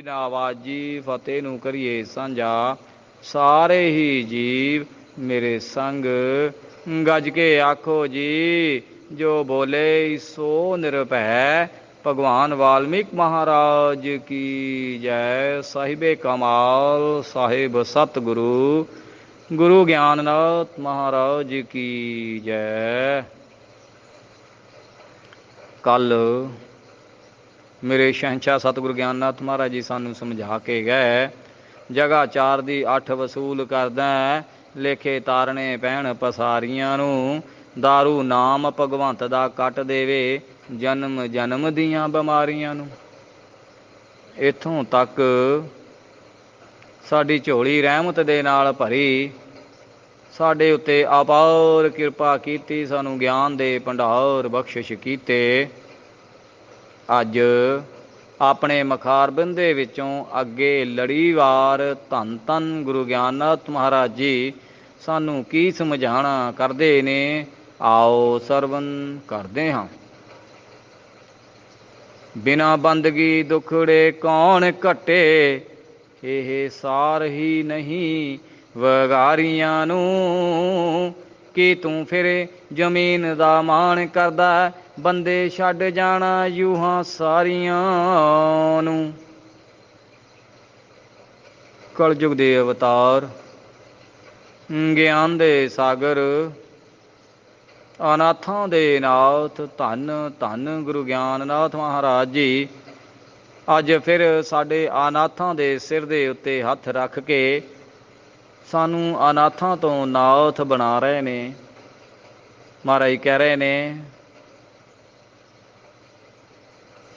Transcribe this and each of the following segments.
ਨਾਵਾਜੀ ਫਤਿਹ ਨੂੰ ਕਰੀਏ ਸਾਂਝਾ। ਸਾਰੇ ਹੀ ਜੀਵ ਮੇਰੇ ਸੰਗ ਗੱਜ ਕੇ ਆਖੋ ਜੀ, ਜੋ ਬੋਲੇ ਸੋ ਨਿਰਭੈ। ਭਗਵਾਨ ਵਾਲਮੀਕ ਮਹਾਰਾਜ ਕੀ ਜੈ। ਸਾਹਿਬੇ ਕਮਾਲ ਸਾਹਿਬ ਸਤਿਗੁਰੂ ਗੁਰੂ ਗਿਆਨਨਾਥ ਮਹਾਰਾਜ ਕੀ ਜੈ। ਕੱਲ ਮੇਰੇ ਸ਼ਹਿਨਸ਼ਾਹ ਸਤਿਗੁਰੂ ਗਿਆਨਨਾਥ ਮਹਾਰਾਜ ਜੀ ਸਾਨੂੰ ਸਮਝਾ ਕੇ ਗਏ, ਜਗ੍ਹਾ 4 ਦੀ 8 ਵਸੂਲ ਕਰਦਾ, ਲੇਖੇ ਤਾਰਨੇ ਪੈਣ ਪਸਾਰੀਆਂ ਨੂੰ। ਦਾਰੂ ਨਾਮ ਭਗਵੰਤ ਦਾ ਕੱਟ ਦੇਵੇ, ਜਨਮ ਜਨਮ ਦੀਆਂ ਬਿਮਾਰੀਆਂ ਨੂੰ। ਇੱਥੋਂ ਤੱਕ ਸਾਡੀ ਝੋਲੀ ਰਹਿਮਤ ਦੇ ਨਾਲ ਭਰੀ, ਸਾਡੇ ਉੱਤੇ ਅਪਾਰ ਕਿਰਪਾ ਕੀਤੀ, ਸਾਨੂੰ ਗਿਆਨ ਦੇ ਭੰਡਾਰ ਬਖਸ਼ਿਸ਼ ਕੀਤੇ। ਅੱਜ ਆਪਣੇ ਮਖਾਰਬਿੰਦ ਦੇ ਵਿੱਚੋਂ ਅੱਗੇ ਲੜੀਵਾਰ ਧੰਨ ਧੰਨ ਗੁਰੂ ਗਿਆਨਨਾਥ ਮਹਾਰਾਜ ਜੀ ਸਾਨੂੰ ਕੀ ਸਮਝਾਣਾ ਕਰਦੇ ਨੇ, ਆਓ ਸਰਵਨ ਕਰਦੇ ਹਾਂ। ਬਿਨਾ ਬੰਦਗੀ ਦੁਖੜੇ ਕੌਣ ਘਟੇ, ਇਹ ਸਾਰ ਹੀ ਨਹੀਂ ਵਗਾਰੀਆਂ ਨੂੰ। ਕਿ ਤੂੰ ਫਿਰ ਜ਼ਮੀਨ ਦਾ ਮਾਣ ਕਰਦਾ, ਬੰਦੇ ਛੱਡ ਜਾਣਾ ਯੂਹਾਂ ਸਾਰੀਆਂ ਨੂੰ। ਕਲਯੁਗ ਦੇ ਅਵਤਾਰ, ਗਿਆਨ ਦੇ ਸਾਗਰ, ਅਨਾਥਾਂ ਦੇ ਨਾਥ, ਧੰਨ ਧੰਨ ਗੁਰੂ ਗਿਆਨਨਾਥ ਮਹਾਰਾਜ ਜੀ ਅੱਜ ਫਿਰ ਸਾਡੇ ਅਨਾਥਾਂ ਦੇ ਸਿਰ ਦੇ ਉੱਤੇ ਹੱਥ ਰੱਖ ਕੇ ਸਾਨੂੰ ਅਨਾਥਾਂ ਤੋਂ ਨਾਥ ਬਣਾ ਰਹੇ ਨੇ। ਮਹਾਰਾਜ ਕਹਿ ਰਹੇ ਨੇ,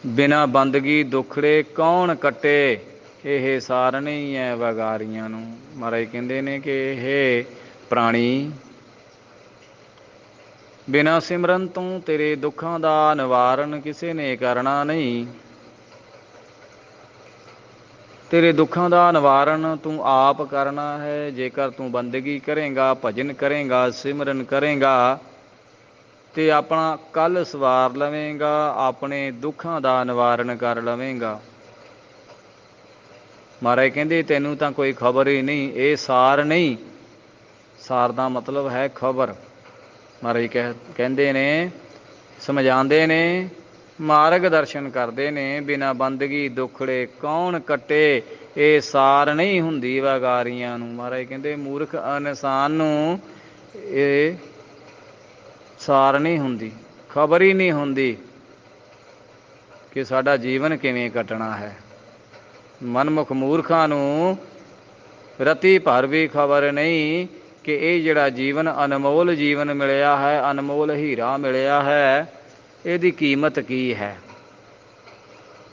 ਬਿਨਾ ਬੰਦਗੀ ਦੁਖੜੇ ਕੌਣ ਕੱਟੇ, ਇਹ ਸਾਰਨੇ ਹੀ ਹੈ ਵਗਾਰੀਆਂ ਨੂੰ। ਮਹਾਰਾਜ ਕਹਿੰਦੇ ਨੇ ਕਿ ਇਹ ਪ੍ਰਾਣੀ ਬਿਨਾ ਸਿਮਰਨ ਤੋਂ ਤੇਰੇ ਦੁੱਖਾਂ ਦਾ ਨਿਵਾਰਨ ਕਿਸੇ ਨੇ ਕਰਨਾ ਨਹੀਂ। ਤੇਰੇ ਦੁੱਖਾਂ ਦਾ ਨਿਵਾਰਨ ਤੂੰ ਆਪ ਕਰਨਾ ਹੈ। ਜੇਕਰ ਤੂੰ ਬੰਦਗੀ ਕਰੇਂਗਾ, ਭਜਨ ਕਰੇਂਗਾ, ਸਿਮਰਨ ਕਰੇਂਗਾ ਤੇ ਆਪਣਾ ਕੱਲ ਸਵਾਰ ਲਵੇਂਗਾ, ਆਪਣੇ ਦੁੱਖਾਂ ਦਾ ਨਿਵਾਰਨ ਕਰ ਲਵੇਂਗਾ। ਮਹਾਰਾਜ ਕਹਿੰਦੇ ਤੈਨੂੰ ਤਾਂ ਕੋਈ ਖਬਰ ਹੀ ਨਹੀਂ, ਇਹ ਸਾਰ ਨਹੀਂ। ਸਾਰ ਦਾ ਮਤਲਬ ਹੈ ਖਬਰ। ਮਹਾਰਾਜ ਕਹਿੰਦੇ ਨੇ, ਸਮਝਾਉਂਦੇ ਨੇ, ਮਾਰਗ ਦਰਸ਼ਨ ਕਰਦੇ ਨੇ, ਬਿਨਾ ਬੰਦਗੀ ਦੁਖੜੇ ਕੌਣ ਕੱਟੇ, ਇਹ ਸਾਰ ਨਹੀਂ ਹੁੰਦੀ ਵਗਾਰੀਆਂ ਨੂੰ। ਮਹਾਰਾਜ ਕਹਿੰਦੇ ਮੂਰਖ ਇਨਸਾਨ ਨੂੰ ਇਹ ਸਾਰ ਨਹੀਂ ਹੁੰਦੀ, ਖਬਰ ਹੀ ਨਹੀਂ ਹੁੰਦੀ ਕਿ ਸਾਡਾ ਜੀਵਨ ਕਿਵੇਂ ਕੱਟਣਾ ਹੈ। ਮਨਮੁਖ ਮੂਰਖਾਂ ਨੂੰ ਰਤੀ ਭਰ ਵੀ ਖਬਰ ਨਹੀਂ ਕਿ ਇਹ ਜਿਹੜਾ ਜੀਵਨ ਅਨਮੋਲ ਜੀਵਨ ਮਿਲਿਆ ਹੈ, ਅਨਮੋਲ ਹੀਰਾ ਮਿਲਿਆ ਹੈ, ਇਹਦੀ ਕੀਮਤ ਕੀ ਹੈ।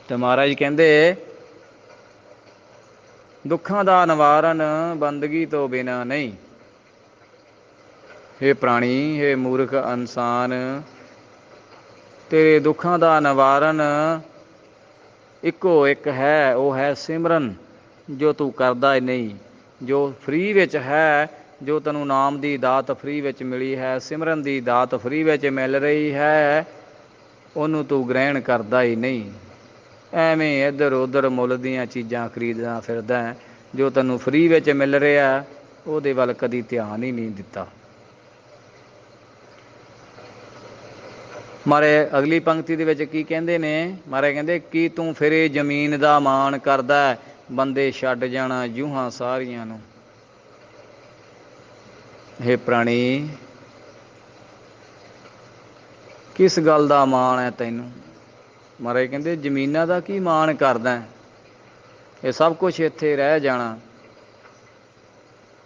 ਤੇ ਮਹਾਰਾਜ ਕਹਿੰਦੇ ਦੁੱਖਾਂ ਦਾ ਨਿਵਾਰਨ ਬੰਦਗੀ ਤੋਂ ਬਿਨਾਂ ਨਹੀਂ। ਹੇ ਪ੍ਰਾਣੀ, ਹੇ ਮੂਰਖ ਇਨਸਾਨ, ਤੇਰੇ ਦੁੱਖਾਂ ਦਾ ਨਿਵਾਰਨ ਇੱਕੋ ਇੱਕ ਹੈ, ਉਹ ਹੈ ਸਿਮਰਨ, ਜੋ ਤੂੰ ਕਰਦਾ ਹੀ ਨਹੀਂ, ਜੋ ਫ੍ਰੀ ਵਿੱਚ ਹੈ, ਜੋ ਤੈਨੂੰ ਨਾਮ ਦੀ ਦਾਤ ਫ੍ਰੀ ਵਿੱਚ ਮਿਲੀ ਹੈ, ਸਿਮਰਨ ਦੀ ਦਾਤ ਫ੍ਰੀ ਵਿੱਚ ਮਿਲ ਰਹੀ ਹੈ, ਉਹਨੂੰ ਤੂੰ ਗ੍ਰਹਿਣ ਕਰਦਾ ਹੀ ਨਹੀਂ। ਐਵੇਂ ਇੱਧਰ ਉੱਧਰ ਮੁੱਲ ਦੀਆਂ ਚੀਜ਼ਾਂ ਖਰੀਦਦਾ ਫਿਰਦਾ, ਜੋ ਤੈਨੂੰ ਫ੍ਰੀ ਵਿੱਚ ਮਿਲ ਰਿਹਾ ਉਹਦੇ ਵੱਲ ਕਦੀ ਧਿਆਨ ਹੀ ਨਹੀਂ ਦਿੱਤਾ। ਮਾਰੇ ਅਗਲੀ ਪੰਕਤੀ ਦੇ ਵਿੱਚ ਕੀ ਕਹਿੰਦੇ ਨੇ, ਮਾਰੇ ਕਹਿੰਦੇ ਕੀ ਤੂੰ ਫਿਰੇ ਜ਼ਮੀਨ ਦਾ ਮਾਣ ਕਰਦਾ, ਬੰਦੇ ਛੱਡ ਜਾਣਾ ਜੂਹਾਂ ਸਾਰੀਆਂ ਨੂੰ। ਹੇ ਪ੍ਰਾਣੀ, ਕਿਸ ਗੱਲ ਦਾ ਮਾਣ ਹੈ ਤੈਨੂੰ। ਮਹਾਰਾਜ ਕਹਿੰਦੇ ਜ਼ਮੀਨਾਂ ਦਾ ਕੀ ਮਾਣ ਕਰਦਾ, ਇਹ ਸਭ ਕੁਛ ਇੱਥੇ ਰਹਿ ਜਾਣਾ।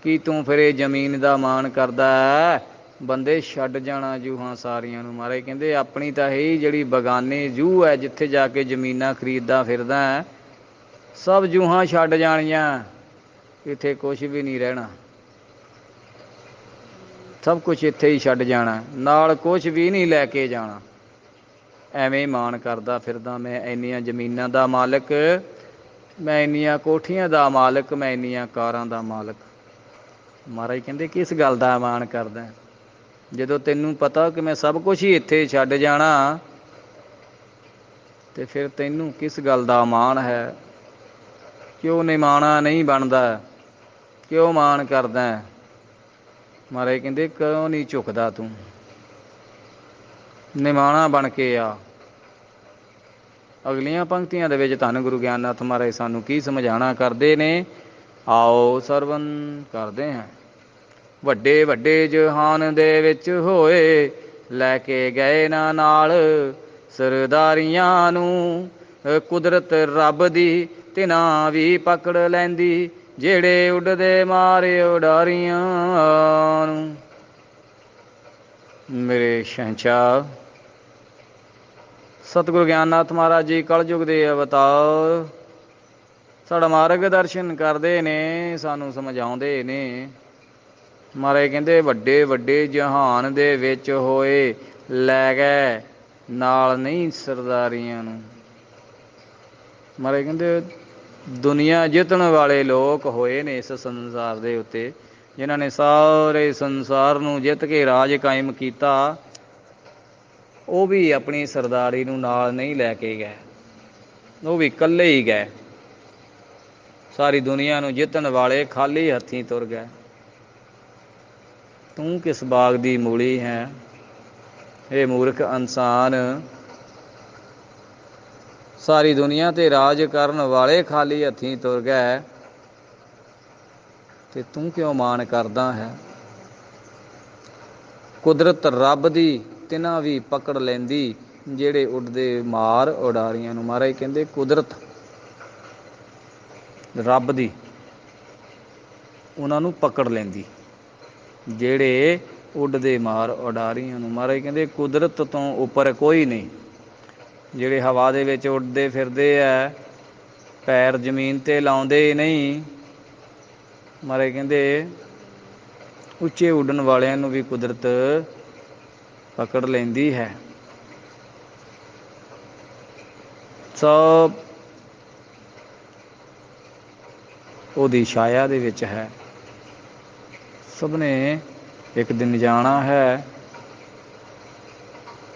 ਕੀ ਤੂੰ ਫਿਰ ਇਹ ਜ਼ਮੀਨ ਦਾ ਮਾਣ ਕਰਦਾ, ਬੰਦੇ ਛੱਡ ਜਾਣਾ ਜੂਹਾਂ ਸਾਰੀਆਂ ਨੂੰ। ਮਹਾਰਾਜ ਕਹਿੰਦੇ ਆਪਣੀ ਤਾਂ ਇਹ ਜਿਹੜੀ ਬਗਾਨੇ ਜੂਹ ਹੈ, ਜਿੱਥੇ ਜਾ ਕੇ ਜ਼ਮੀਨਾਂ ਖਰੀਦਦਾ ਫਿਰਦਾ, ਸਭ ਜੂਹਾਂ ਛੱਡ ਜਾਣੀਆਂ, ਇੱਥੇ ਕੁਛ ਵੀ ਨਹੀਂ ਰਹਿਣਾ। ਸਭ ਕੁਛ ਇੱਥੇ ਹੀ ਛੱਡ ਜਾਣਾ, ਨਾਲ ਕੁਛ ਵੀ ਨਹੀਂ ਲੈ ਕੇ ਜਾਣਾ। ਐਵੇਂ ਮਾਣ ਕਰਦਾ ਫਿਰਦਾ, ਮੈਂ ਇੰਨੀਆਂ ਜ਼ਮੀਨਾਂ ਦਾ ਮਾਲਕ, ਮੈਂ ਇੰਨੀਆਂ ਕੋਠੀਆਂ ਦਾ ਮਾਲਕ, ਮੈਂ ਇੰਨੀਆਂ ਕਾਰਾਂ ਦਾ ਮਾਲਕ। ਮਹਾਰਾਜ ਕਹਿੰਦੇ ਕਿਸ ਗੱਲ ਦਾ ਮਾਣ ਕਰਦਾ, ਜਦੋਂ ਤੈਨੂੰ ਪਤਾ ਕਿ ਮੈਂ ਸਭ ਕੁਛ ਹੀ ਇੱਥੇ ਛੱਡ ਜਾਣਾ, ਤੇ ਫਿਰ ਤੈਨੂੰ ਕਿਸ ਗੱਲ ਦਾ ਮਾਣ ਹੈ। ਕਿਉਂ ਨਿਮਾਣਾ ਨਹੀਂ ਬਣਦਾ, ਕਿਉਂ ਮਾਣ ਕਰਦਾ। ਮਹਾਰਾਜ ਕਹਿੰਦੇ ਕਿਉਂ ਨਹੀਂ ਝੁਕਦਾ ਤੂੰ, ਨਿਮਾਣਾ ਬਣ ਕੇ ਆ। ਅਗਲੀਆਂ ਪੰਕਤੀਆਂ ਦੇ ਵਿੱਚ ਧੰਨ ਗੁਰੂ ਗਿਆਨਨਾਥ ਮਹਾਰਾਜ ਸਾਨੂੰ ਕੀ ਸਮਝਾਣਾ ਕਰਦੇ ਨੇ, ਆਓ ਸਰਵਨ ਕਰਦੇ ਹਾਂ। ਵੱਡੇ ਵੱਡੇ ਜਹਾਨ ਦੇ ਵਿੱਚ ਹੋਏ, ਲੈ ਕੇ ਗਏ ਨਾ ਨਾਲ ਸਰਦਾਰੀਆਂ ਨੂੰ। ਕੁਦਰਤ ਰੱਬ ਦੀ ਤਿਨਾ ਵੀ ਪਕੜ ਲੈਂਦੀ, ਜਿਹੜੇ ਉੱਡਦੇ ਮਾਰੇ ਉਡਾਰੀਆਂ ਨੂੰ। ਮੇਰੇ ਸ਼ਹਿਨਸ਼ਾਹ ਸਤਿਗੁਰੂ ਗਿਆਨਨਾਥ ਮਹਾਰਾਜ ਜੀ ਕਲਯੁਗ ਦੇ ਅਵਤਾਰ ਸਾਡਾ ਮਾਰਗ ਦਰਸ਼ਨ ਕਰਦੇ ਨੇ, ਸਾਨੂੰ ਸਮਝਾਉਂਦੇ ਨੇ। ਮਹਾਰਾਜ ਕਹਿੰਦੇ ਵੱਡੇ ਵੱਡੇ ਜਹਾਨ ਦੇ ਵਿੱਚ ਹੋਏ, ਲੈ ਗਏ ਨਾਲ ਨਹੀਂ ਸਰਦਾਰੀਆਂ ਨੂੰ। ਮਹਾਰਾਜ ਕਹਿੰਦੇ ਦੁਨੀਆ ਜਿੱਤਣ ਵਾਲੇ ਲੋਕ ਹੋਏ ਨੇ ਇਸ ਸੰਸਾਰ ਦੇ ਉੱਤੇ, ਜਿਨ੍ਹਾਂ ਨੇ ਸਾਰੇ ਸੰਸਾਰ ਨੂੰ ਜਿੱਤ ਕੇ ਰਾਜ ਕਾਇਮ ਕੀਤਾ, ਉਹ ਵੀ ਆਪਣੀ ਸਰਦਾਰੀ ਨੂੰ ਨਾਲ ਨਹੀਂ ਲੈ ਕੇ ਗਏ, ਉਹ ਵੀ ਇਕੱਲੇ ਹੀ ਗਏ। ਸਾਰੀ ਦੁਨੀਆ ਨੂੰ ਜਿੱਤਣ ਵਾਲੇ ਖਾਲੀ ਹੱਥੀਂ ਤੁਰ ਗਏ। ਤੂੰ ਕਿਸ ਬਾਗ ਦੀ ਮੂਲੀ ਹੈ, ਇਹ ਮੂਰਖ ਇਨਸਾਨ। ਸਾਰੀ ਦੁਨੀਆ ਤੇ ਰਾਜ ਕਰਨ ਵਾਲੇ ਖਾਲੀ ਹੱਥੀਂ ਤੁਰ ਗਏ, ਤੇ ਤੂੰ ਕਿਉਂ ਮਾਣ ਕਰਦਾ ਹੈ। ਕੁਦਰਤ ਰੱਬ ਦੀ ਤਿਨਾ ਵੀ ਪਕੜ ਲੈਂਦੀ, ਜਿਹੜੇ ਉੱਡਦੇ ਮਾਰ ਉਡਾਰੀਆਂ ਨੂੰ। ਮਹਾਰਾਜ ਕਹਿੰਦੇ ਕੁਦਰਤ ਰੱਬ ਦੀ ਉਹਨਾਂ ਨੂੰ ਪਕੜ ਲੈਂਦੀ, ਜਿਹੜੇ ਉੱਡਦੇ ਮਾਰ ਉਡਾਰੀਆਂ ਨੂੰ। ਮਹਾਰਾਜ ਕਹਿੰਦੇ ਕੁਦਰਤ ਤੋਂ ਉੱਪਰ ਕੋਈ ਨਹੀਂ। ਜਿਹੜੇ ਹਵਾ ਦੇ ਵਿੱਚ ਉੱਡਦੇ ਫਿਰਦੇ ਆ, ਪੈਰ ਜ਼ਮੀਨ 'ਤੇ ਲਾਉਂਦੇ ਨਹੀਂ। ਮਹਾਰਾਜ ਕਹਿੰਦੇ ਉੱਚੇ ਉੱਡਣ ਵਾਲਿਆਂ ਨੂੰ ਵੀ ਕੁਦਰਤ ਪਕੜ ਲੈਂਦੀ ਹੈ। ਸਭ ਉਹਦੀ ਛਾਇਆ ਦੇ ਵਿੱਚ ਹੈ। ਸਭ ਨੇ ਇੱਕ ਦਿਨ ਜਾਣਾ ਹੈ,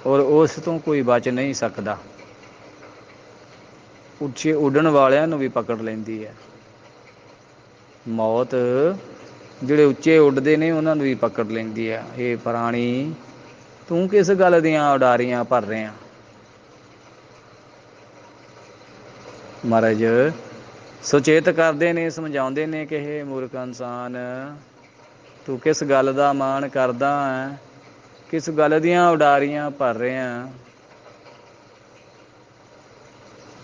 ਔਰ ਉਸ ਤੋਂ ਕੋਈ ਬਚ ਨਹੀਂ ਸਕਦਾ। ਉੱਚੇ ਉੱਡਣ ਵਾਲਿਆਂ ਨੂੰ ਵੀ ਪਕੜ ਲੈਂਦੀ ਹੈ ਮੌਤ। ਜਿਹੜੇ ਉੱਚੇ ਉੱਡਦੇ ਨੇ ਉਹਨਾਂ ਨੂੰ ਵੀ ਪਕੜ ਲੈਂਦੀ ਹੈ। ਇਹ ਪ੍ਰਾਣੀ ਤੂੰ ਕਿਸ ਗੱਲ ਦੀਆਂ ਉਡਾਰੀਆਂ ਭਰ ਰਿਹਾ। ਮਹਾਰਾਜ ਸੁਚੇਤ ਕਰਦੇ ਨੇ, ਸਮਝਾਉਂਦੇ ਨੇ ਕਿ ਇਹ ਮੂਰਖ ਇਨਸਾਨ, ਤੂੰ ਕਿਸ ਗੱਲ ਦਾ ਮਾਣ ਕਰਦਾ ਹੈ, ਕਿਸ ਗੱਲ ਦੀਆਂ ਉਡਾਰੀਆਂ ਭਰ ਰਿਹਾ।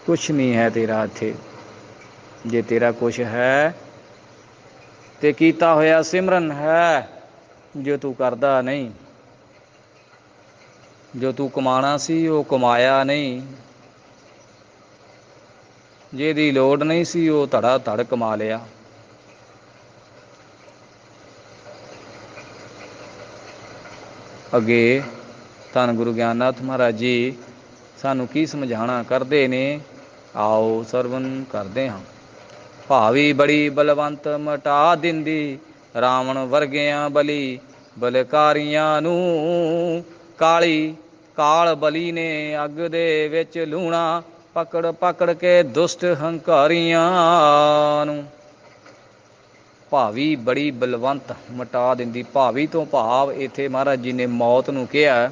ਕੁਛ ਨਹੀਂ ਹੈ ਤੇਰਾ ਇੱਥੇ। ਜੇ ਤੇਰਾ ਕੁਛ ਹੈ ਤੇ ਕੀਤਾ ਹੋਇਆ ਸਿਮਰਨ ਹੈ, ਜੋ ਤੂੰ ਕਰਦਾ ਨਹੀਂ। ਜੋ ਤੂੰ ਕਮਾਉਣਾ ਸੀ ਉਹ ਕਮਾਇਆ ਨਹੀਂ, ਜਿਹਦੀ ਲੋੜ ਨਹੀਂ ਸੀ ਉਹ ਧੜਾ ਧੜ ਕਮਾ ਲਿਆ। ਅੱਗੇ ਧੰਨ ਗੁਰੂ ਗਿਆਨਨਾਥ ਮਹਾਰਾਜ ਜੀ ਸਾਨੂੰ ਕੀ ਸਮਝਾਉਣਾ ਕਰਦੇ ਨੇ, ਆਓ ਸਰਵਨ ਕਰਦੇ ਹਾਂ। ਭਾਵੀ ਬੜੀ ਬਲਵੰਤ ਮਟਾ ਦਿੰਦੀ, ਰਾਵਣ ਵਰਗਿਆਂ ਬਲੀ ਬਲਕਾਰੀਆਂ ਨੂੰ। ਕਾਲ ਬਲੀ ਨੇ ਅੱਗ ਦੇ ਵਿੱਚ ਲੂਣਾ, ਪਕੜ ਪਕੜ ਕੇ ਦੁਸ਼ਟ ਹੰਕਾਰੀਆਂ ਨੂੰ। ਭਾਵੀ ਬੜੀ ਬਲਵੰਤ ਮਟਾ ਦਿੰਦੀ। ਭਾਵੀ ਤੋਂ ਭਾਵ ਇੱਥੇ ਮਹਾਰਾਜ ਜੀ ਨੇ ਮੌਤ ਨੂੰ ਕਿਹਾ।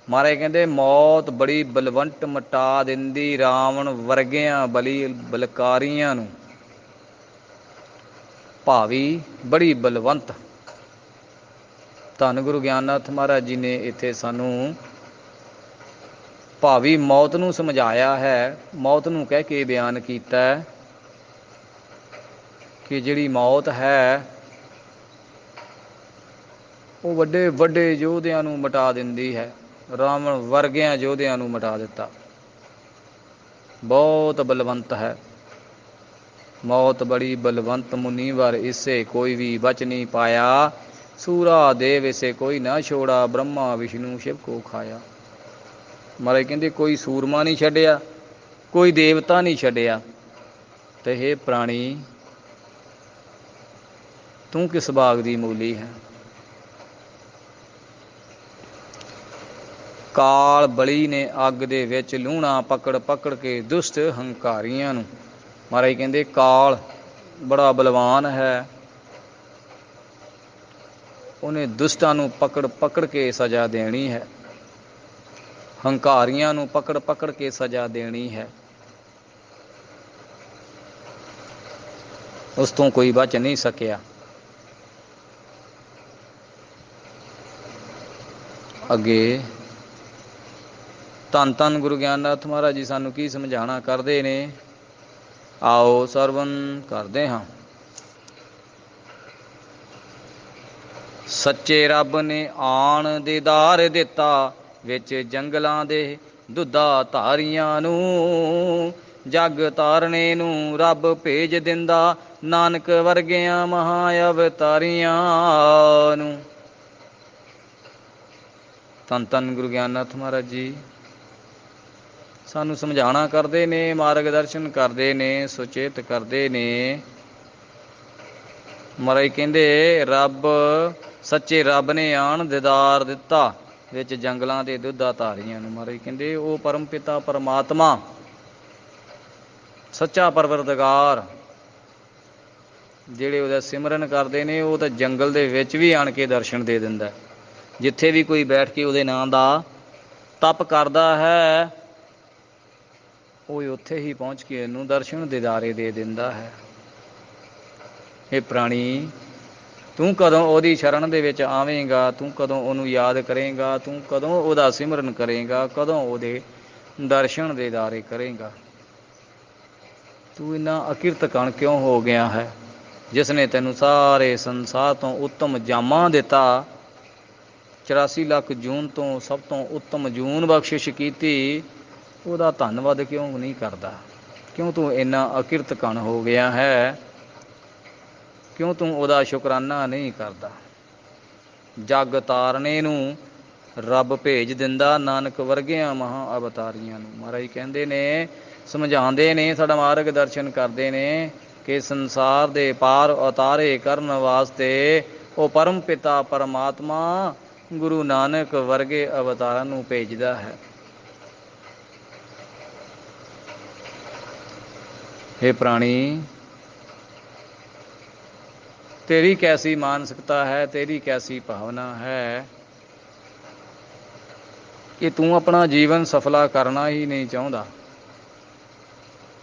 ਮਹਾਰਾਜ ਕਹਿੰਦੇ ਮੌਤ ਬੜੀ ਬਲਵੰਤ ਮਟਾ ਦਿੰਦੀ, ਰਾਵਣ ਵਰਗਿਆਂ ਬਲਕਾਰੀਆਂ ਨੂੰ। ਭਾਵੀ ਬੜੀ ਬਲਵੰਤ। ਧੰਨ ਗੁਰੂ ਗਿਆਨਨਾਥ ਮਹਾਰਾਜ ਜੀ ਨੇ ਇੱਥੇ ਸਾਨੂੰ ਭਾਵੀ ਮੌਤ ਨੂੰ ਸਮਝਾਇਆ ਹੈ। ਮੌਤ ਨੂੰ ਕਹਿ ਕੇ ਬਿਆਨ ਕੀਤਾ ਕਿ ਜਿਹੜੀ ਮੌਤ ਹੈ ਉਹ ਵੱਡੇ ਵੱਡੇ ਯੋਧਿਆਂ ਨੂੰ ਮਿਟਾ ਦਿੰਦੀ ਹੈ। ਰਾਵਣ ਵਰਗਿਆਂ ਯੋਧਿਆਂ ਨੂੰ ਮਿਟਾ ਦਿੱਤਾ। ਬਹੁਤ ਬਲਵੰਤ ਹੈ ਮੌਤ, ਬੜੀ ਬਲਵੰਤ। ਮੁਨੀਵਰ ਇਸੇ ਕੋਈ ਵੀ ਬਚ ਨਹੀਂ ਪਾਇਆ, ਸੂਰਾ ਦੇਵ ਇਸੇ ਕੋਈ ਨਾ ਛੋੜਾ, ਬ੍ਰਹਮਾ ਵਿਸ਼ਨੂੰ ਸ਼ਿਵ ਕੋ ਖਾਇਆ। ਮਹਾਰਾਜ ਕਹਿੰਦੇ ਕੋਈ ਸੂਰਮਾ ਨਹੀਂ ਛੱਡਿਆ, ਕੋਈ ਦੇਵਤਾ ਨਹੀਂ ਛੱਡਿਆ। ਤੇ ਇਹ ਪ੍ਰਾਣੀ ਤੂੰ ਕਿਸ ਬਾਗ ਦੀ ਮੂਲੀ ਹੈ। ਕਾਲ ਬਲੀ ਨੇ ਅੱਗ ਦੇ ਵਿੱਚ ਲੂਣਾ, ਪਕੜ ਪਕੜ ਕੇ ਦੁਸ਼ਟ ਹੰਕਾਰੀਆਂ ਨੂੰ। ਮਹਾਰਾਜ ਕਹਿੰਦੇ ਕਾਲ ਬੜਾ ਬਲਵਾਨ ਹੈ, ਉਹਨੇ ਦੁਸ਼ਟਾਂ ਨੂੰ ਪਕੜ ਪਕੜ ਕੇ ਸਜ਼ਾ ਦੇਣੀ ਹੈ, ਹੰਕਾਰੀਆਂ ਨੂੰ ਪਕੜ ਪਕੜ ਕੇ ਸਜ਼ਾ ਦੇਣੀ ਹੈ। ਉਸ ਤੋਂ ਕੋਈ ਬਚ ਨਹੀਂ ਸਕਿਆ। ਅੱਗੇ ਧੰਨ ਧੰਨ ਗੁਰੂ ਗਿਆਨਨਾਥ ਮਹਾਰਾਜ ਜੀ ਸਾਨੂੰ ਕੀ ਸਮਝਾਣਾ ਕਰਦੇ ਨੇ, ਆਓ ਸਰਵਨ ਕਰਦੇ ਹਾਂ। ਸੱਚੇ ਰੱਬ ਨੇ ਆਣ ਦੀਦਾਰ ਦਿੱਤਾ, ਵਿੱਚ ਜੰਗਲਾਂ ਦੇ ਦੁੱਧਾ ਧਾਰੀਆਂ ਨੂੰ। ਜਗ ਤਾਰਨੇ ਨੂੰ ਰੱਬ ਭੇਜ ਦਿੰਦਾ, ਨਾਨਕ ਵਰਗਿਆਂ ਮਹਾ ਅਵਤਾਰੀਆਂ ਨੂੰ। ਧੰਨ ਧੰਨ ਗੁਰੂ ਗਿਆਨਨਾਥ ਮਹਾਰਾਜ ਜੀ ਸਾਨੂੰ ਸਮਝਾਣਾ ਕਰਦੇ ਨੇ, ਮਾਰਗ ਦਰਸ਼ਨ ਕਰਦੇ ਨੇ, ਸੁਚੇਤ ਕਰਦੇ ਨੇ। ਮਹਾਰਾਜ ਕਹਿੰਦੇ ਰੱਬ ਸੱਚੇ ਰੱਬ ਨੇ ਆਣ ਦੀਦਾਰ ਦਿੱਤਾ, ਵਿੱਚ ਜੰਗਲਾਂ ਦੇ ਦੁੱਧਾ ਧਾਰੀਆਂ ਨੂੰ। ਮਹਾਰਾਜ ਕਹਿੰਦੇ ਉਹ ਪਰਮ ਪਿਤਾ ਪਰਮਾਤਮਾ ਸੱਚਾ ਪਰਵਰਦਗਾਰ ਜਿਹੜੇ ਉਹਦਾ ਸਿਮਰਨ ਕਰਦੇ ਨੇ, ਉਹ ਤਾਂ ਜੰਗਲ ਦੇ ਵਿੱਚ ਵੀ ਆਣ ਕੇ ਦਰਸ਼ਨ ਦੇ ਦਿੰਦਾ। ਜਿੱਥੇ ਵੀ ਕੋਈ ਬੈਠ ਕੇ ਉਹਦੇ ਨਾਂ ਦਾ ਤਪ ਕਰਦਾ ਹੈ, ਉਹ ਉੱਥੇ ਹੀ ਪਹੁੰਚ ਕੇ ਇਹਨੂੰ ਦਰਸ਼ਨ ਦੀਦਾਰੇ ਦੇ ਦਿੰਦਾ ਹੈ। ਇਹ ਪ੍ਰਾਣੀ, ਤੂੰ ਕਦੋਂ ਉਹਦੀ ਸ਼ਰਨ ਦੇ ਵਿੱਚ ਆਵੇਂਗਾ, ਤੂੰ ਕਦੋਂ ਉਹਨੂੰ ਯਾਦ ਕਰੇਂਗਾ, ਤੂੰ ਕਦੋਂ ਉਹਦਾ ਸਿਮਰਨ ਕਰੇਂਗਾ, ਕਦੋਂ ਉਹਦੇ ਦਰਸ਼ਨ ਦੀਦਾਰੇ ਕਰੇਂਗਾ। ਤੂੰ ਇੰਨਾ ਅਕਿਰਤ ਕਣ ਕਿਉਂ ਹੋ ਗਿਆ ਹੈ, ਜਿਸ ਨੇ ਤੈਨੂੰ ਸਾਰੇ ਸੰਸਾਰ ਤੋਂ ਉੱਤਮ ਜਾਮਾ ਦਿੱਤਾ, 84 ਲੱਖ ਜੂਨ ਤੋਂ ਸਭ ਤੋਂ ਉੱਤਮ ਜੂਨ ਬਖਸ਼ਿਸ਼ ਕੀਤੀ, ਉਹਦਾ ਧੰਨਵਾਦ ਕਿਉਂ ਨਹੀਂ ਕਰਦਾ? ਕਿਉਂ ਤੂੰ ਇੰਨਾ ਅਕਿਰਤ ਕਣ ਹੋ ਗਿਆ ਹੈ? ਕਿਉਂ ਤੂੰ ਉਹਦਾ ਸ਼ੁਕਰਾਨਾ ਨਹੀਂ ਕਰਦਾ? ਜਗ ਤਾਰਨੇ ਨੂੰ ਰੱਬ ਭੇਜ ਦਿੰਦਾ, ਨਾਨਕ ਵਰਗਿਆਂ ਮਹਾ ਅਵਤਾਰੀਆਂ ਨੂੰ। ਮਹਾਰਾਜ ਕਹਿੰਦੇ ਨੇ, ਸਮਝਾਉਂਦੇ ਨੇ, ਸਾਡਾ ਮਾਰਗ ਦਰਸ਼ਨ ਕਰਦੇ ਨੇ ਕਿ ਸੰਸਾਰ ਦੇ ਪਾਰ ਉਤਾਰੇ ਕਰਨ ਵਾਸਤੇ ਉਹ ਪਰਮ ਪਿਤਾ ਪਰਮਾਤਮਾ ਗੁਰੂ ਨਾਨਕ ਵਰਗੇ ਅਵਤਾਰਾਂ ਨੂੰ ਭੇਜਦਾ ਹੈ। हे ਪ੍ਰਾਣੀ, तेरी कैसी मानसिकता है, तेरी कैसी भावना है कि तू अपना जीवन सफला करना ही नहीं चाहता।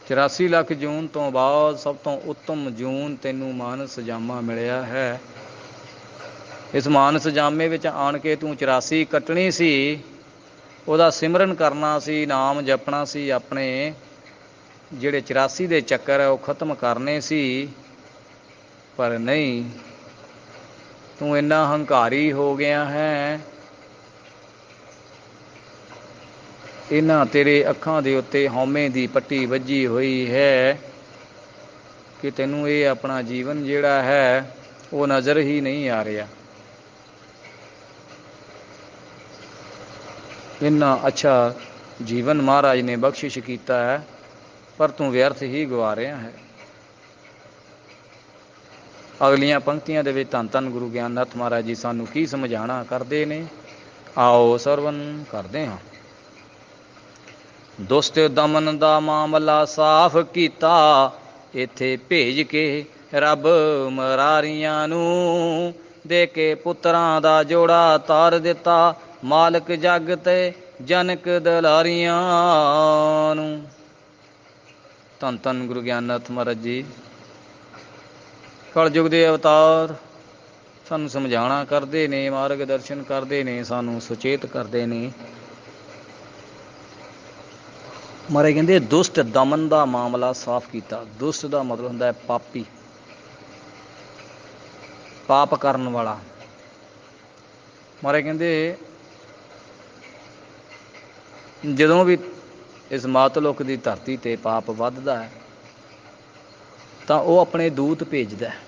84 ਲੱਖ ਜੂਨ ਤੋਂ ਬਾਅਦ ਸਭ ਤੋਂ ਉੱਤਮ ਜੂਨ ਤੈਨੂੰ ਮਾਨਸ ਜਾਮਾ ਮਿਲਿਆ ਹੈ। ਇਸ ਮਾਨਸ ਜਾਮੇ ਵਿੱਚ ਆਣ ਕੇ ਤੂੰ 84 ਕੱਟਣੀ ਸੀ, ਉਹਦਾ ਸਿਮਰਨ ਕਰਨਾ ਸੀ, ਨਾਮ ਜਪਣਾ ਸੀ, ਆਪਣੇ ਜਿਹੜੇ 84 ਦੇ ਚੱਕਰ ਹੈ ਉਹ ਖਤਮ ਕਰਨੇ ਸੀ। ਪਰ ਨਹੀਂ, ਤੂੰ ਇੰਨਾ ਹੰਕਾਰੀ ਹੋ ਗਿਆ ਹੈ, ਇਹਨਾਂ ਤੇਰੇ ਅੱਖਾਂ ਦੇ ਉੱਤੇ ਹਉਮੈ ਦੀ ਪੱਟੀ ਵੱਜੀ ਹੋਈ ਹੈ ਕਿ ਤੈਨੂੰ ਇਹ ਆਪਣਾ ਜੀਵਨ ਜਿਹੜਾ ਹੈ ਉਹ ਨਜ਼ਰ ਹੀ ਨਹੀਂ ਆ ਰਿਹਾ। ਇੰਨਾ ਅੱਛਾ ਜੀਵਨ ਮਹਾਰਾਜ ਨੇ ਬਖਸ਼ਿਸ਼ ਕੀਤਾ ਹੈ, ਪਰ ਤੂੰ ਵਿਅਰਥ ਹੀ ਗਵਾ ਰਿਹਾ ਹੈ। ਅਗਲੀਆਂ ਪੰਕਤੀਆਂ ਦੇ ਵਿੱਚ ਧੰਨ ਧੰਨ ਗੁਰੂ ਗਿਆਨਨਾਥ ਮਹਾਰਾਜ ਜੀ ਸਾਨੂੰ ਕੀ ਸਮਝਾਣਾ ਕਰਦੇ ਨੇ, ਆਓ ਸਰਵਨ ਕਰਦੇ ਹਾਂ। ਦੁਸ਼ਟ ਦਮਨ ਦਾ ਮਾਮਲਾ ਸਾਫ਼ ਕੀਤਾ, ਇੱਥੇ ਭੇਜ ਕੇ ਰੱਬ ਮਰਾਰੀਆਂ ਨੂੰ। ਦੇ ਕੇ ਪੁੱਤਰਾਂ ਦਾ ਜੋੜਾ ਤਾਰ ਦਿੱਤਾ, ਮਾਲਕ ਜਗ ਤੇ ਜਨਕ ਦਲਾਰੀਆਂ ਨੂੰ। ਧੰਨ ਧੰਨ ਗੁਰੂ ਗਿਆਨਨਾਥ ਮਹਾਰਾਜ ਜੀ ਕਲਯੁਗ ਦੇ ਅਵਤਾਰ ਸਾਨੂੰ ਸਮਝਾਣਾ ਕਰਦੇ ਨੇ, ਮਾਰਗ ਦਰਸ਼ਨ ਕਰਦੇ ਨੇ, ਸਾਨੂੰ ਸੁਚੇਤ ਕਰਦੇ ਨੇ। ਮਹਾਰਾਜ ਕਹਿੰਦੇ ਦੁਸ਼ਟ ਦਮਨ ਦਾ ਮਾਮਲਾ ਸਾਫ਼ ਕੀਤਾ। ਦੁਸ਼ਟ ਦਾ ਮਤਲਬ ਹੁੰਦਾ ਹੈ ਪਾਪੀ, ਪਾਪ ਕਰਨ ਵਾਲਾ। ਮਹਾਰਾਜ ਕਹਿੰਦੇ ਜਦੋਂ ਵੀ ਇਸ ਮਾਤਲੋਕ ਦੀ ਧਰਤੀ ਤੇ ਪਾਪ ਵੱਧਦਾ ਹੈ ਤਾਂ ਉਹ ਆਪਣੇ ਦੂਤ ਭੇਜਦਾ ਹੈ।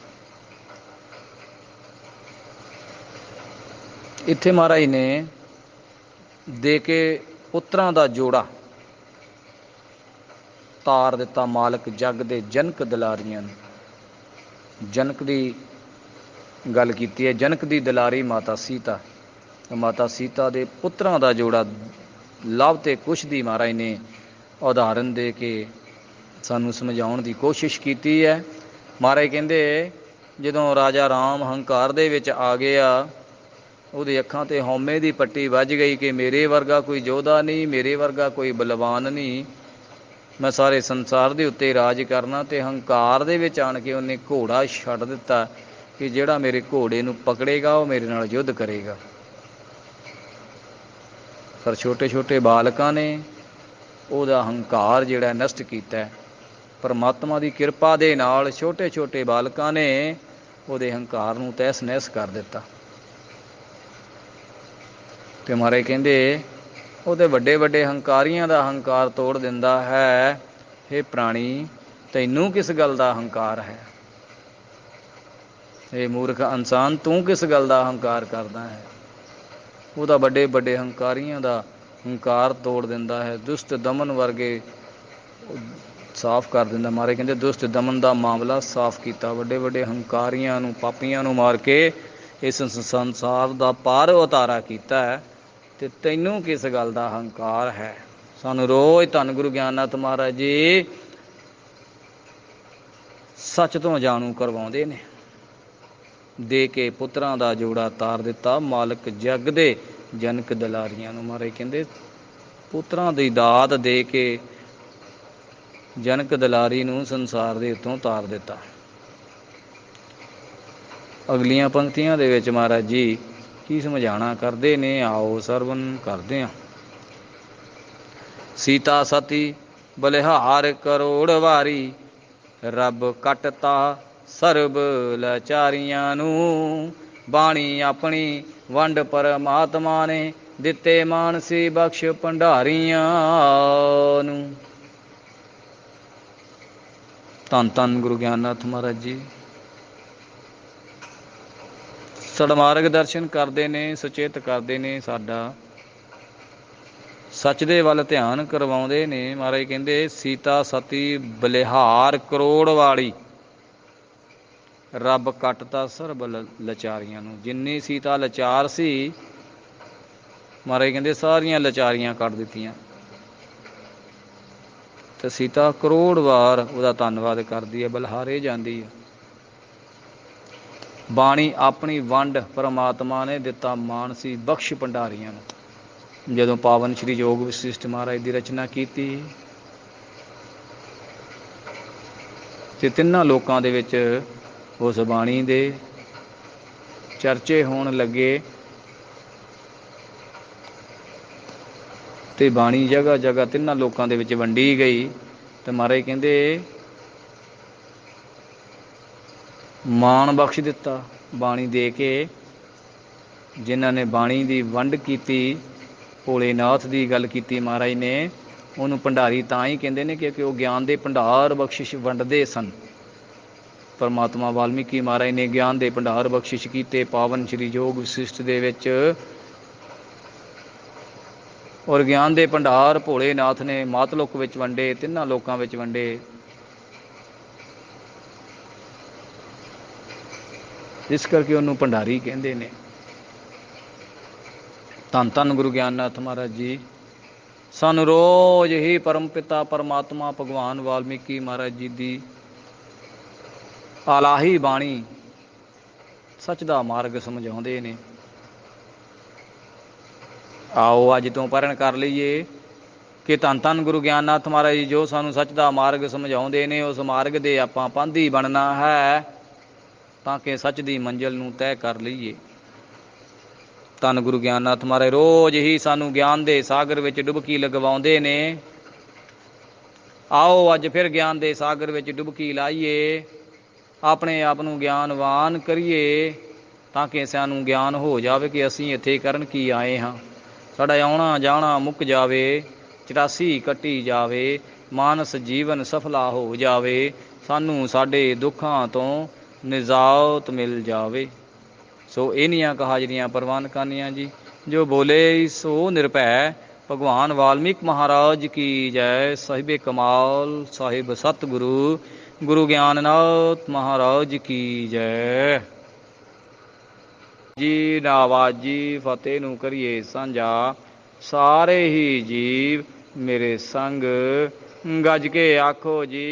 ਇੱਥੇ ਮਹਾਰਾਜ ਨੇ ਦੇ ਕੇ ਪੁੱਤਰਾਂ ਦਾ ਜੋੜਾ ਤਾਰ ਦਿੱਤਾ, ਮਾਲਕ ਜਗ ਦੇ ਜਨਕ ਦੁਲਾਰੀਆਂ ਨੂੰ। ਜਨਕ ਦੀ ਗੱਲ ਕੀਤੀ ਹੈ। ਜਨਕ ਦੀ ਦੁਲਾਰੀ ਮਾਤਾ ਸੀਤਾ, ਮਾਤਾ ਸੀਤਾ ਦੇ ਪੁੱਤਰਾਂ ਦਾ ਜੋੜਾ ਲਵ ਤੇ ਕੁਸ਼ ਦੀ ਮਹਾਰਾਜ ਨੇ ਉਦਾਹਰਨ ਦੇ ਕੇ ਸਾਨੂੰ ਸਮਝਾਉਣ ਦੀ ਕੋਸ਼ਿਸ਼ ਕੀਤੀ ਹੈ। ਮਹਾਰਾਜ ਕਹਿੰਦੇ ਜਦੋਂ ਰਾਜਾ ਰਾਮ ਹੰਕਾਰ ਦੇ ਵਿੱਚ ਆ ਗਿਆ, ਉਹਦੀ ਅੱਖਾਂ 'ਤੇ ਹਉਮੈ ਦੀ ਪੱਟੀ ਵੱਜ ਗਈ ਕਿ ਮੇਰੇ ਵਰਗਾ ਕੋਈ ਯੋਧਾ ਨਹੀਂ, ਮੇਰੇ ਵਰਗਾ ਕੋਈ ਬਲਵਾਨ ਨਹੀਂ, ਮੈਂ ਸਾਰੇ ਸੰਸਾਰ ਦੇ ਉੱਤੇ ਰਾਜ ਕਰਨਾ। ਅਤੇ ਹੰਕਾਰ ਦੇ ਵਿੱਚ ਆਣ ਕੇ ਉਹਨੇ ਘੋੜਾ ਛੱਡ ਦਿੱਤਾ ਕਿ ਜਿਹੜਾ ਮੇਰੇ ਘੋੜੇ ਨੂੰ ਪਕੜੇਗਾ ਉਹ ਮੇਰੇ ਨਾਲ ਯੁੱਧ ਕਰੇਗਾ। ਪਰ ਛੋਟੇ ਛੋਟੇ ਬਾਲਕਾਂ ਨੇ ਉਹਦਾ ਹੰਕਾਰ ਜਿਹੜਾ ਨਸ਼ਟ ਕੀਤਾ। ਪਰਮਾਤਮਾ ਦੀ ਕਿਰਪਾ ਦੇ ਨਾਲ ਛੋਟੇ ਛੋਟੇ ਬਾਲਕਾਂ ਨੇ ਉਹਦੇ ਹੰਕਾਰ ਨੂੰ ਤਹਿਸ ਨਹਿਸ ਕਰ ਦਿੱਤਾ। ਅਤੇ ਮਹਾਰਾਜ ਕਹਿੰਦੇ ਉਹਦੇ ਵੱਡੇ ਵੱਡੇ ਹੰਕਾਰੀਆਂ ਦਾ ਹੰਕਾਰ ਤੋੜ ਦਿੰਦਾ ਹੈ। ਹੇ ਪ੍ਰਾਣੀ, ਤੈਨੂੰ ਕਿਸ ਗੱਲ ਦਾ ਹੰਕਾਰ ਹੈ? ਇਹ ਮੂਰਖ ਇਨਸਾਨ, ਤੂੰ ਕਿਸ ਗੱਲ ਦਾ ਹੰਕਾਰ ਕਰਦਾ ਹੈ? ਉਹਦਾ ਵੱਡੇ ਵੱਡੇ ਹੰਕਾਰੀਆਂ ਦਾ ਹੰਕਾਰ ਤੋੜ ਦਿੰਦਾ ਹੈ। ਦੁਸ਼ਟ ਦਮਨ ਵਰਗੇ ਸਾਫ਼ ਕਰ ਦਿੰਦਾ। ਮਹਾਰਾਜ ਕਹਿੰਦੇ ਦੁਸ਼ਟ ਦਮਨ ਦਾ ਮਾਮਲਾ ਸਾਫ਼ ਕੀਤਾ। ਵੱਡੇ ਵੱਡੇ ਹੰਕਾਰੀਆਂ ਨੂੰ, ਪਾਪੀਆਂ ਨੂੰ ਮਾਰ ਕੇ ਇਸ ਸੰਸਾਰ ਦਾ ਪਾਰ ਉਤਾਰਾ ਕੀਤਾ ਹੈ। ਅਤੇ ਤੈਨੂੰ ਕਿਸ ਗੱਲ ਦਾ ਹੰਕਾਰ ਹੈ? ਸਾਨੂੰ ਰੋਜ਼ ਧੰਨ ਗੁਰੂ ਗਿਆਨਨਾਥ ਮਹਾਰਾਜ ਜੀ ਸੱਚ ਤੋਂ ਜਾਣੂ ਕਰਵਾਉਂਦੇ ਨੇ। ਦੇ ਕੇ ਪੁੱਤਰਾਂ ਦਾ ਜੋੜਾ ਤਾਰ ਦਿੱਤਾ ਮਾਲਕ ਜੱਗ ਦੇ ਜਨਕ ਦਲਾਰੀਆਂ ਨੂੰ। ਮਹਾਰਾਜ ਕਹਿੰਦੇ ਪੁੱਤਰਾਂ ਦੀ ਦਾਤ ਦੇ ਕੇ ਜਨਕ ਦਲਾਰੀ ਨੂੰ ਸੰਸਾਰ ਦੇ ਉੱਤੋਂ ਤਾਰ ਦਿੱਤਾ। ਅਗਲੀਆਂ ਪੰਕਤੀਆਂ ਦੇ ਵਿੱਚ ਮਹਾਰਾਜ ਜੀ ਕੀ ਸਮਝਾਣਾ ਕਰਦੇ ਨੇ, ਆਓ ਸਰਵਨ ਕਰਦੇ ਹਾਂ। ਸੀਤਾ ਸਤੀ ਬਲਿਹਾਰ ਕਰੋੜ ਵਾਰੀ, ਰੱਬ ਕੱਟਤਾ ਸਰਬ ਲਾਚਾਰੀਆਂ ਨੂੰ। ਬਾਣੀ ਆਪਣੀ ਵੰਡ ਪਰਮਾਤਮਾ ਨੇ, ਦਿੱਤੇ ਮਾਨਸੀ ਬਖਸ਼ ਭੰਡਾਰੀਆਂ ਨੂੰ। ਧੰਨ ਧੰਨ ਗੁਰੂ ਗਿਆਨਨਾਥ ਮਹਾਰਾਜ ਜੀ ਸਾਡਾ ਮਾਰਗ ਦਰਸ਼ਨ ਕਰਦੇ ਨੇ, ਸੁਚੇਤ ਕਰਦੇ ਨੇ, ਸਾਡਾ ਸੱਚ ਦੇ ਵੱਲ ਧਿਆਨ ਕਰਵਾਉਂਦੇ ਨੇ। ਮਹਾਰਾਜ ਕਹਿੰਦੇ ਸੀਤਾ ਸਤੀ ਬਲਿਹਾਰ ਕਰੋੜ ਵਾਲੀ, ਰੱਬ ਕੱਟਤਾ ਸਰਬ ਲਾਚਾਰੀਆਂ ਨੂੰ। ਜਿੰਨੀ ਸੀਤਾ ਲਾਚਾਰ ਸੀ, ਮਹਾਰਾਜ ਕਹਿੰਦੇ ਸਾਰੀਆਂ ਲਾਚਾਰੀਆਂ ਕੱਟ ਦਿੱਤੀਆਂ। ਤੇ ਸੀਤਾ ਕਰੋੜ ਵਾਰ ਉਹਦਾ ਧੰਨਵਾਦ ਕਰਦੀ ਹੈ, ਬਲਿਹਾਰੇ ਜਾਂਦੀ ਹੈ। ਬਾਣੀ ਆਪਣੀ ਵੰਡ ਪਰਮਾਤਮਾ ਨੇ ਦਿੱਤਾ ਮਾਨਸੀ ਬਖਸ਼ ਭੰਡਾਰੀਆਂ ਨੂੰ। ਜਦੋਂ ਪਾਵਨ ਸ਼੍ਰੀ ਯੋਗ ਵਸਿਸ਼ਠ ਮਹਾਰਾਜ ਦੀ ਰਚਨਾ ਕੀਤੀ ਤੇ ਤਿੰਨਾਂ ਲੋਕਾਂ ਦੇ ਵਿੱਚ ਉਸ ਬਾਣੀ ਦੇ ਚਰਚੇ ਹੋਣ ਲੱਗੇ ਤੇ ਬਾਣੀ ਜਗ੍ਹਾ ਜਗ੍ਹਾ ਤਿੰਨਾਂ ਲੋਕਾਂ ਦੇ ਵਿੱਚ ਵੰਡੀ ਗਈ। ਤੇ ਮਹਾਰਾਜ ਕਹਿੰਦੇ ਮਾਣ ਬਖਸ਼ ਦਿੱਤਾ ਬਾਣੀ ਦੇ ਕੇ। ਜਿਨ੍ਹਾਂ ਨੇ ਬਾਣੀ ਦੀ ਵੰਡ ਕੀਤੀ, ਭੋਲੇਨਾਥ ਦੀ ਗੱਲ ਕੀਤੀ ਮਹਾਰਾਜ ਨੇ, ਉਹਨੂੰ ਭੰਡਾਰੀ ਤਾਂ ਹੀ ਕਹਿੰਦੇ ਨੇ ਕਿਉਂਕਿ ਉਹ ਗਿਆਨ ਦੇ ਭੰਡਾਰ ਬਖਸ਼ਿਸ਼ ਵੰਡਦੇ ਸਨ। ਪਰਮਾਤਮਾ ਵਾਲਮੀਕੀ ਮਹਾਰਾਜ ਨੇ ਗਿਆਨ ਦੇ ਭੰਡਾਰ ਬਖਸ਼ਿਸ਼ ਕੀਤੇ ਪਾਵਨ ਸ਼੍ਰੀ ਯੋਗ ਵਸਿਸ਼ਠ ਦੇ ਵਿੱਚ। ਔਰ ਗਿਆਨ ਦੇ ਭੰਡਾਰ ਭੋਲੇਨਾਥ ਨੇ ਮਾਤਲੋਕ ਵਿੱਚ ਵੰਡੇ, ਤਿੰਨਾਂ ਲੋਕਾਂ ਵਿੱਚ ਵੰਡੇ। ਇਸ ਕਰਕੇ ਉਹਨੂੰ ਭੰਡਾਰੀ ਕਹਿੰਦੇ ਨੇ। ਧੰਨ ਧੰਨ ਗੁਰੂ ਗਿਆਨਨਾਥ ਮਹਾਰਾਜ ਜੀ ਸਾਨੂੰ ਰੋਜ਼ ਹੀ ਪਰਮ ਪਿਤਾ ਪਰਮਾਤਮਾ ਭਗਵਾਨ ਵਾਲਮੀਕੀ ਮਹਾਰਾਜ ਜੀ ਦੀ ਆਲਾਹੀ ਬਾਣੀ ਸੱਚ ਦਾ ਮਾਰਗ ਸਮਝਾਉਂਦੇ ਨੇ। ਆਓ ਅੱਜ ਤੋਂ ਪਰਨ ਕਰ ਲਈਏ ਕਿ ਧੰਨ ਧੰਨ ਗੁਰੂ ਗਿਆਨਨਾਥ ਮਹਾਰਾਜ ਜੀ ਜੋ ਸਾਨੂੰ ਸੱਚ ਦਾ ਮਾਰਗ ਸਮਝਾਉਂਦੇ ਨੇ, ਉਸ ਮਾਰਗ ਦੇ ਆਪਾਂ ਪਾਂਧੀ ਬਣਨਾ ਹੈ ਤਾਂ ਕਿ ਸੱਚ ਦੀ ਮੰਜ਼ਿਲ ਨੂੰ ਤੈਅ ਕਰ ਲਈਏ। ਧੰਨ ਗੁਰੂ ਗਿਆਨਨਾਥ ਮਹਾਰਾਜ ਰੋਜ਼ ਹੀ ਸਾਨੂੰ ਗਿਆਨ ਦੇ ਸਾਗਰ ਵਿੱਚ ਡੁਬਕੀ ਲਗਵਾਉਂਦੇ ਨੇ। ਆਓ ਅੱਜ ਫਿਰ ਗਿਆਨ ਦੇ ਸਾਗਰ ਵਿੱਚ ਡੁਬਕੀ ਲਾਈਏ, ਆਪਣੇ ਆਪ ਨੂੰ ਗਿਆਨਵਾਨ ਕਰੀਏ ਤਾਂ ਕਿ ਸਾਨੂੰ ਗਿਆਨ ਹੋ ਜਾਵੇ ਕਿ ਅਸੀਂ ਇੱਥੇ ਕਰਨ ਕੀ ਆਏ ਹਾਂ। ਸਾਡਾ ਆਉਣਾ ਜਾਣਾ ਮੁੱਕ ਜਾਵੇ, 84 ਕੱਟੀ ਜਾਵੇ, ਮਾਨਸ ਜੀਵਨ ਸਫਲਾ ਹੋ ਜਾਵੇ, ਸਾਨੂੰ ਸਾਡੇ ਦੁੱਖਾਂ ਤੋਂ ਨਿਜਾਤ ਮਿਲ ਜਾਵੇ। ਸੋ ਇਹਨੀਆਂ ਹਾਜ਼ਰੀਆਂ ਪ੍ਰਵਾਨ ਕਰਨੀਆਂ ਜੀ। ਜੋ ਬੋਲੇ ਸੋ ਨਿਰਭੈ। ਭਗਵਾਨ ਵਾਲਮੀਕ ਮਹਾਰਾਜ ਕੀ ਜੈ। ਸਾਹਿਬੇ ਕਮਾਲ ਸਾਹਿਬ ਸਤਿਗੁਰੂ ਗੁਰੂ ਗਿਆਨਨਾਥ ਮਹਾਰਾਜ ਕੀ ਜੈ ਜੀ। ਨਾਵਾਜੀ ਫਤਿਹ ਨੂੰ ਕਰੀਏ ਸਾਂਝਾ, ਸਾਰੇ ਹੀ ਜੀਵ ਮੇਰੇ ਸੰਗ गज के आखो जी